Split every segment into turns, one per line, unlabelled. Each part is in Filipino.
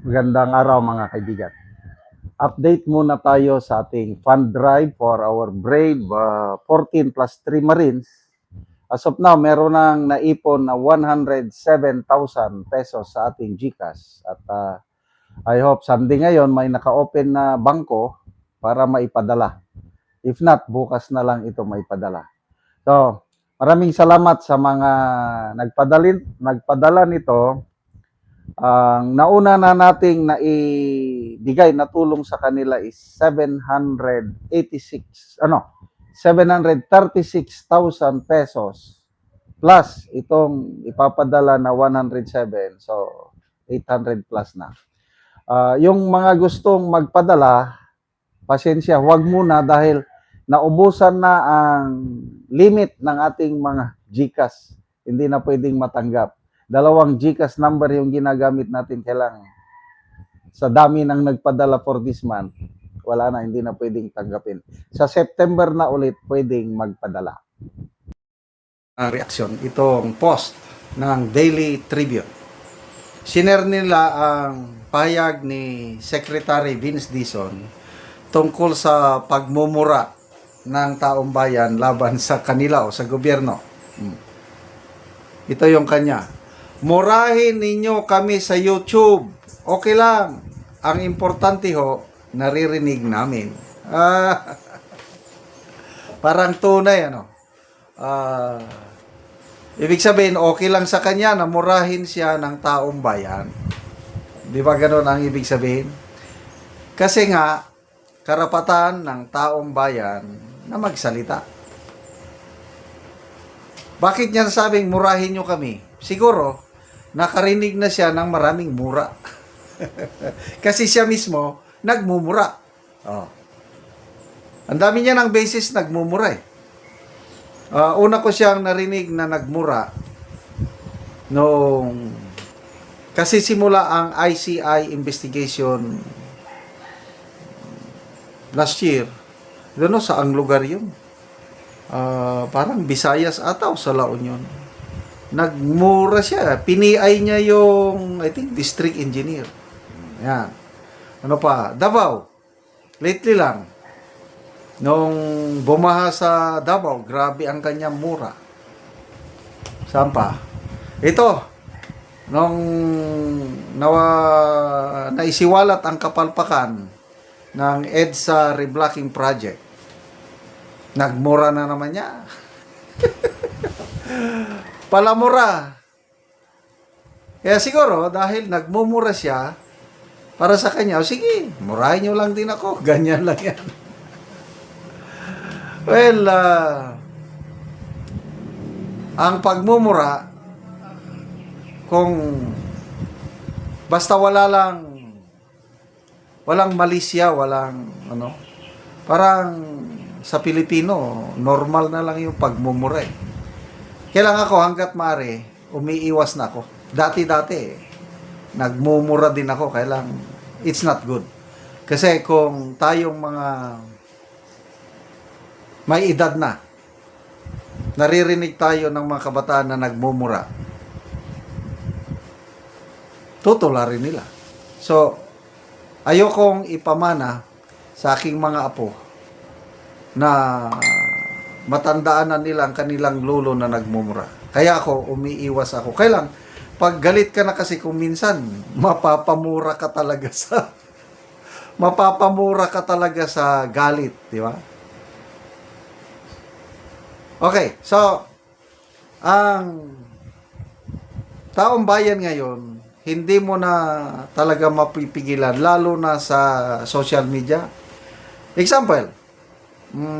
Magandang araw mga kaibigan. Update muna tayo sa ating fund drive for our brave 14 plus 3 Marines. As of now, meron nang naipon na 107,000 pesos sa ating GCash. At I hope Sunday ngayon may naka-open na bangko para maipadala. If not, bukas na lang ito maipadala. So, maraming salamat sa mga nagpadala nito. Ang nauna na nating naibigay na tulong sa kanila is 736,000 pesos plus itong ipapadala na 107, so 800 plus na. Yung mga gustong magpadala, pasensya, huwag muna dahil naubusan na ang limit ng ating mga GCash. Hindi na pwedeng matanggap. 2 GCash number yung ginagamit natin, kailangan sa dami ng nagpadala for this month, wala na, hindi na pwedeng tanggapin. Sa September na ulit pwedeng magpadala. Ang reaksyon, itong post ng Daily Tribune. Shiner nila ang pahayag ni Secretary Vince Dizon tungkol sa pagmumura ng taong bayan laban sa kanila o sa gobyerno. Ito yung kanya. Murahin ninyo kami sa YouTube. Okay lang. Ang importante ho, naririnig namin. Parang tunay, ano? Ibig sabihin, okay lang sa kanya na murahin siya ng taong bayan. Di ba ganun ang ibig sabihin? Kasi nga, karapatan ng taong bayan na magsalita. Bakit niya sabing murahin nyo kami? Siguro, nakarinig na siya ng maraming mura. Kasi siya mismo, nagmumura. Oh. Ang dami niya ng beses nagmumura eh. Una ko siyang narinig na nagmura nung kasi simula ang ICI investigation last year. Doon sa ang lugar yun. Parang Visayas ata o sa La Union. Nagmura siya. Piniay niya yung, I think, district engineer. Yan. Ano pa? Davao. Lately lang. Nung bumaha sa Davao, grabe ang kanyang mura. Saan pa? Ito. Nung naisiwalat ang kapalpakan ng EDSA reblocking project, nagmura na naman niya. Palamura. Kaya siguro, dahil nagmumura siya, para sa kanya, sige, murahin nyo lang din ako. Ganyan lang yan. Well, ang pagmumura, kung basta walang malisya, walang, parang sa Pilipino, normal na lang yung pagmumura eh. Kailangan ako hanggat maaari, umiiwas na ako. Dati-dati, nagmumura din ako. Kailangan, it's not good. Kasi kung tayong mga may edad na, naririnig tayo ng mga kabataan na nagmumura, tutularin nila. So, ayokong ipamana sa aking mga apo na matandaan na nila ang kanilang lolo na nagmumura. Kaya ako, umiiwas ako. Kailan, pag galit ka na kasi kung minsan, mapapamura ka talaga sa galit, di ba? Okay, so, ang taong bayan ngayon, hindi mo na talaga mapipigilan, lalo na sa social media. Example,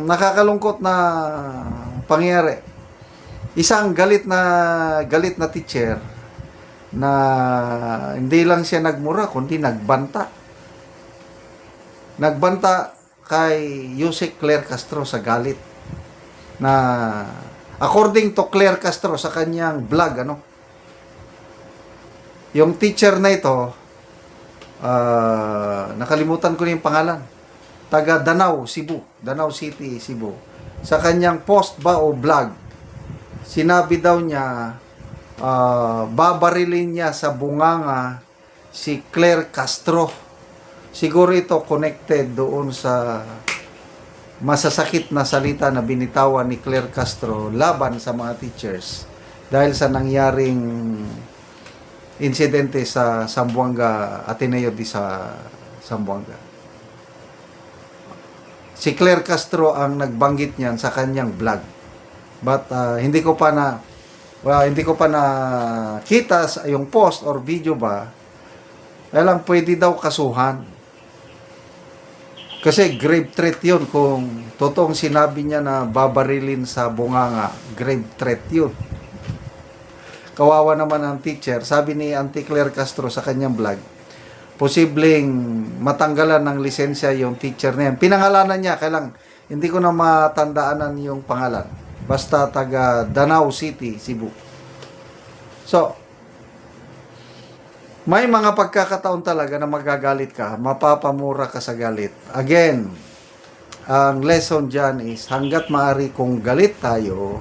nakakalungkot na pangyayari. Isang galit na teacher na hindi lang siya nagmura, kundi nagbanta. Nagbanta kay Yusek Claire Castro sa galit. Na according to Claire Castro sa kanyang vlog, yung teacher na ito, nakalimutan ko na yung pangalan. Taga Danau, Cebu. Danau City, Cebu. Sa kanyang post ba o vlog, sinabi daw niya, babarilin niya sa bunganga si Claire Castro. Siguro ito connected doon sa masasakit na salita na binitawan ni Claire Castro laban sa mga teachers dahil sa nangyaring insidente sa Zamboanga Ateneo di sa Zamboanga. Si Claire Castro ang nagbanggit niyan sa kanyang vlog. But hindi ko pa na kita sa yung post or video ba. Kaya lang pwede daw kasuhan. Kasi grave threat yun kung totoong sinabi niya na babarilin sa bunganga. Grave threat yun. Kawawa naman ang teacher. Sabi ni Auntie Claire Castro sa kanyang vlog, posibleng matanggalan ng lisensya yung teacher na yan. Pinangalanan niya, kailang hindi ko na matandaanan yung pangalan. Basta taga Danau City, Cebu. So, may mga pagkakataon talaga na magagalit ka, mapapamura ka sa galit. Again, ang lesson dyan is hanggat maaari kung galit tayo,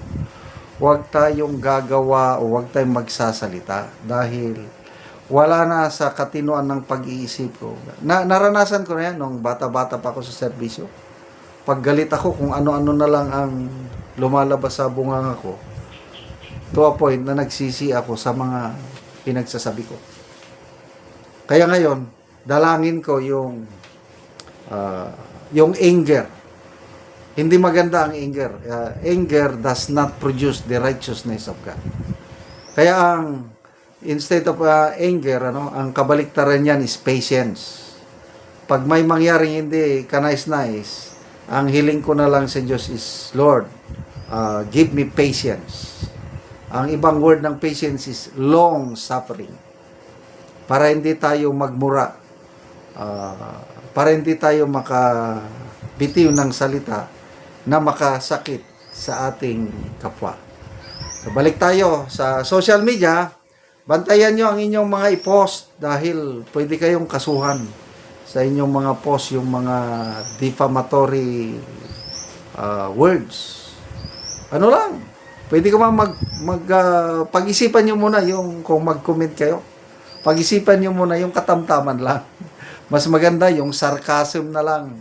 huwag tayong gagawa o huwag tayong magsasalita dahil wala na sa katinuan ng pag-iisip ko. Naranasan ko na yan nung bata-bata pa ako sa serbisyo. Pag galit ako, kung ano-ano na lang ang lumalabas sa bunganga ko, to a point na nagsisi ako sa mga pinagsasabi ko. Kaya ngayon, dalangin ko yung anger. Hindi maganda ang anger. Anger does not produce the righteousness of God. Kaya instead of anger, ang kabaliktaran niyan is patience. Pag may mangyaring hindi kanais-nais, ang hiling ko na lang sa Diyos is, Lord, give me patience. Ang ibang word ng patience is long suffering. Para hindi tayo magmura. Para hindi tayo makabitiw ng salita na makasakit sa ating kapwa. So, balik tayo sa social media. Bantayan nyo ang inyong mga i-post dahil pwede kayong kasuhan sa inyong mga post, yung mga defamatory words. Ano lang, pwede ka pag-isipan nyo muna yung kung mag-comment kayo. Pag-isipan nyo muna yung katamtaman lang. Mas maganda yung sarcasm na lang.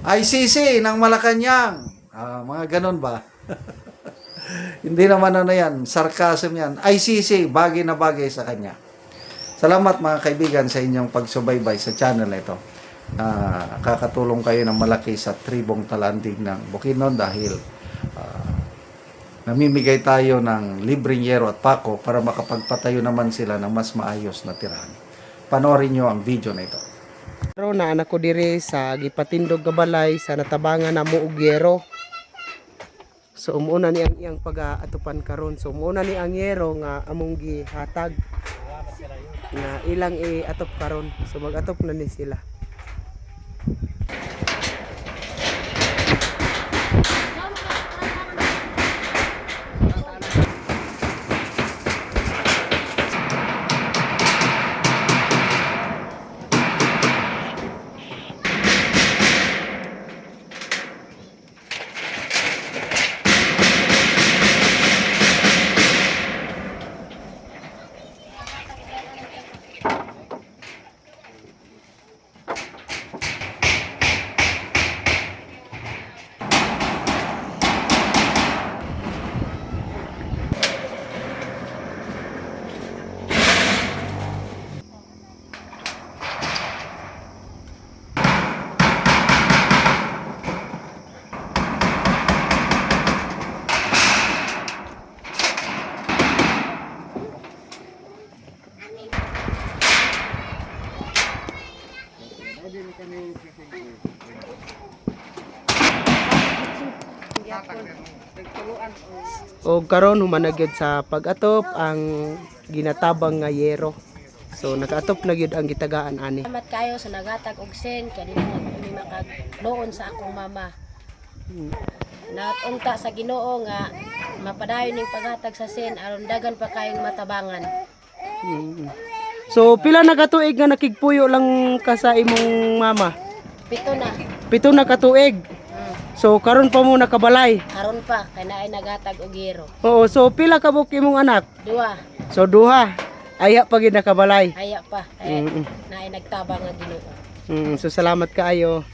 ICC ng Malacanang. Mga ganon ba? Hindi naman yan. Sarcasm yan. ICC, bagay na bagay sa kanya. Salamat mga kaibigan sa inyong pagsubaybay sa channel na ito. Kakatulong kayo ng malaki sa tribong talandig ng Bukidnon dahil namimigay tayo ng libreng yero at pako para makapagpatayo naman sila ng mas maayos na tirahan. Panoorin nyo ang video na ito.
Pero na anak ko diri sa gipatindog gabalay sa natabangan na mo og yero. So umuuna ni ang iyang pag-atupan karon. So umuuna ni ang yero nga among gihatag na ilang i-atop karon. So mag-atop na ni sila. O karon humanagyod sa pag-atop ang ginatabang nga yero. So nakaatop na gyud ang gitagaan ani.
Salamat kayo sa nagatag og sen kay dili mo makagloon sa akong mama. Natunta sa Ginoo nga mapadayon ning paghatag sa sen aron dagan pa kayong matabangan.
So pila na katuig nga nakigpuyo lang ka sa imong mama?
7 na.
7 na katuig. So karon pa mo nakabalay.
Karon pa kay naay nagatag og yero.
Oo, so pila ka buk imong anak?
2.
So duha. Aya pa gid nakabalay.
Haya pa
Mm.
na nagtabang nga Ginoo.
So salamat kaayo.